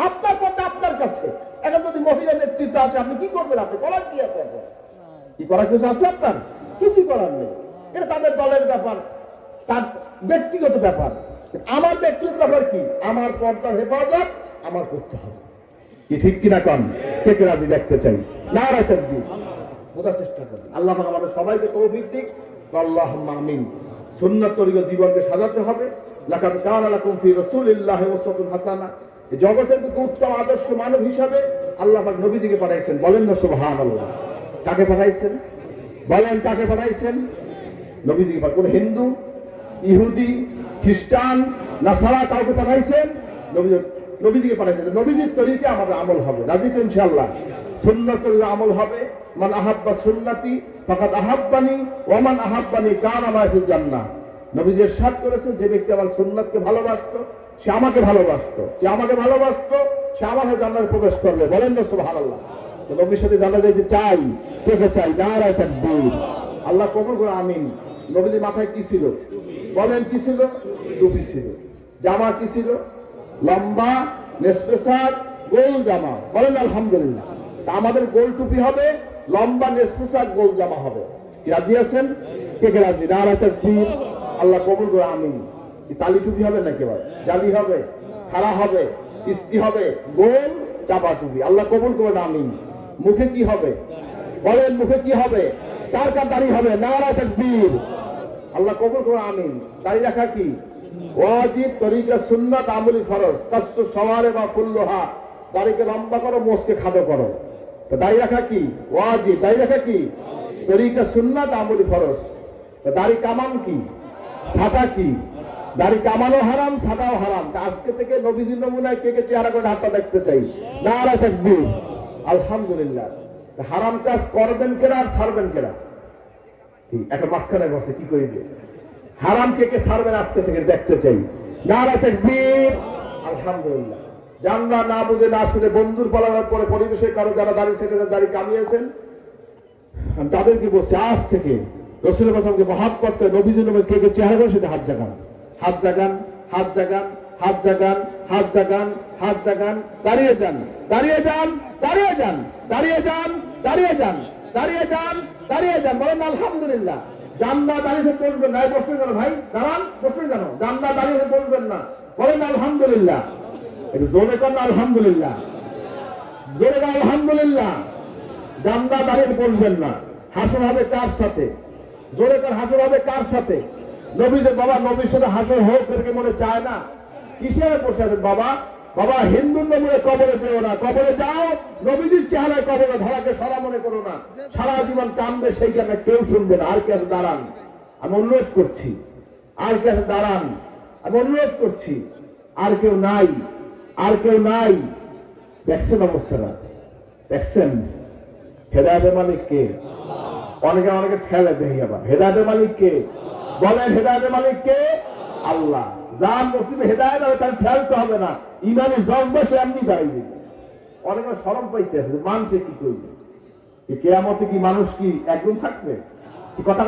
আপনার পথে আপনার কাছে। এখন যদি মহিলা নেতৃত্ব আসে, আপনি কি করবেন? আপনি করার কি আছে? এখন কি করার কিছু আছে আপনার? কিছু করার নেই। এটা তাদের দলের ব্যাপার, তার ব্যক্তিগত ব্যাপার। আমার ব্যক্তিগত ব্যাপার কি? আমার পর্দার হেফাজত আমার করতে হবে। কি ঠিক কিনা কন? কে কে রাজি দেখতে চাই? নারায়ে তাকবীর। বোঝার চেষ্টা করি। আল্লাহ পাক আমাদের সবাইকে তৌফিক দিক। আল্লাহুম্মা আমিন। সুন্নাত তরিকা জীবনকে সাজাতে হবে। লাকাদ কানা লাকুম ফি রাসূলিল্লাহি উসওয়াতুন হাসানাহ। এই জগতের বুকে উত্তম আদর্শ মানব হিসাবে আল্লাহ পাক নবীজিকে পাঠাইছেন। বলেন না সুবহানাল্লাহ। কাকে পাঠাইছেন? বলেন কাকে পাঠাইছেন? নবীজিকে। কোন হিন্দু, ইহুদি, খ্রিস্টান, নাসারা কাউকে পাঠাইছেন? নবীজিকে পাঠাইছেন। নবীজির তরিকে আমাদের আমল হবে। রাজি তো ইনশাআল্লাহ? সুন্নাতের আমল হবে। মান আহাব্বা সুন্নতি ফাকাদ আহাব্বানি ওয়া মান আহাব্বানি কানা মা'ই ফিল জান্নাহ। নবীজি ইরশাদ করেছেন, যে ব্যক্তি আমার সুন্নাতকে ভালোবাসতো সে আমাকে ভালোবাসতো, যে আমাকে ভালোবাসতো সে আমার জান্নাতে প্রবেশ করবে। বলেন না সুবহানাল্লাহ। তো নবীর সাথে জান্নাতে যেতে চাই। কে কে চাই? নারায়ে তাকবীর। আল্লাহ কবুল করে আমিন। নবীজির মাথায় কি ছিল? বলেন কি ছিল? টুপি ছিল। জামা কি ছিল? লম্বা নেসপেসার গোল জামা। বলেন আলহামদুলিল্লাহ। আমাদের গোল টুপি হবে, লম্বা নেসপেসার গোল জামা হবে। কি রাজি আছেন? কে কে রাজি? নারায়ে তাকবীর। আল্লাহ কবুল করে আমিন। কি তালি টুপি হবে নাকি? এবার জালি হবে, খাড়া হবে, কিস্তি হবে, গোল চাপা টুপি। আল্লাহ কবুল করে আমিন। মুখে কি হবে? বলেন মুখে কি হবে? কার কার দাড়ি হবে? নারায়ে তাকবীর। আল্লাহ কবুল করে আমিন। দাড়ি রাখা কি ওয়াজিব, তরিকা সুন্নাত, আমলি ফরজ। কাসু সওয়ারে বা কুল্লুহা। দাড়িকে লম্বা করো, মোছকে খাটো করো। তো দাড়ি রাখা কি ওয়াজিব, দাড়ি রাখা কি তরিকা সুন্নাত, আমলি ফরজ। তো দাড়ি কামান কি? ছাটা কি? দাড়ি কামানো হারাম, ছাটাও হারাম। আজকে থেকে নবীজির নমুনায় কে কে চেহারা করে হাতটা দেখতে চাই? নারায়ে তাকবীর। আলহামদুলিল্লাহ। হারাম কাজ করবেন কেনা আর ছাড়বেন কেনা? একটা মাঝখানে বসে কি করিবে? হারাম কে কে ছাড়বেন আজকে থেকে দেখতে চাই। নারায়ে তাকবীর। আলহামদুলিল্লাহ। জানলা না বুঝে না শুনে বন্ধুর পালানোর পরে পরিবেশের কারো যারা দাড়ি সেটা দাড়ি কামিয়েছেন, আমি তাদেরকে বলছি আজ থেকে রাসূলুল্লাহ সাল্লাল্লাহু আলাইহি ওয়াসাল্লামকে মহব্বত করে নবীজির নামে কে কে চেহারা করে সেটা হাত জাগান, হাত জাগান, হাত জাগান, হাত জাগান, হাত জাগান, হাত জাগান। দাঁড়িয়ে যান, দাঁড়িয়ে যান, দাঁড়িয়ে যান, দাঁড়িয়ে যান, দাঁড়িয়ে যান, দাঁড়িয়ে যান, দাঁড়িয়ে যান। বলেন আলহামদুলিল্লাহ। জান্না দাঁড়িয়ে বসবেন না। বসবেন কেন ভাই? দাঁড়ান, বসবেন কেন? জান্না দাঁড়িয়ে বসবেন না। বলেন আলহামদুলিল্লাহ। একটু জোরে করেন আলহামদুলিল্লাহ। জোরে করেন আলহামদুলিল্লাহ। জান্না দাঁড়িয়ে বসবেন না। হাসর হবে কার সাথে? জোরে কর, হাসর হবে কার সাথে? নবীজের বাবা, নবীর সাথে হাসর হোক এরকে মনে চায় না? কিসের বসে আছেন বাবা? বাবা হিন্দুর নমুনে কবরে যেও না। কবরে যাও, নবীজির চেহারায় কবরে ধরাকে সরা মনে করো না। সারা জীবন কামবে, সেইখানে কেউ শুনবে না। আর কে আছে দাঁড়ান? আমি অনুরোধ করছি। আর কে আছে দাঁড়ান? আমি অনুরোধ করছি। আর কেউ নাই? আর কেউ নাই? দেখছেন অবস্থাটা? দেখছেন? হেদায়েতের মালিক কে? অনেকে অনেকে ঠেলে দেখি আবার। হেদায়েতের মালিক কে? বলেন হেদায়েতের মালিক কে? আল্লাহ। যার নসিবে হেদায়েত হবে তার ঠেলতে হবে না। ইমানে জজবা সে এমনি দাঁড়িয়ে যাবে। অনেকে শরম পাইতে আছে, মানুষে কি করবে? কিয়ামতে কি মানুষ কি একজন থাকবে? কথা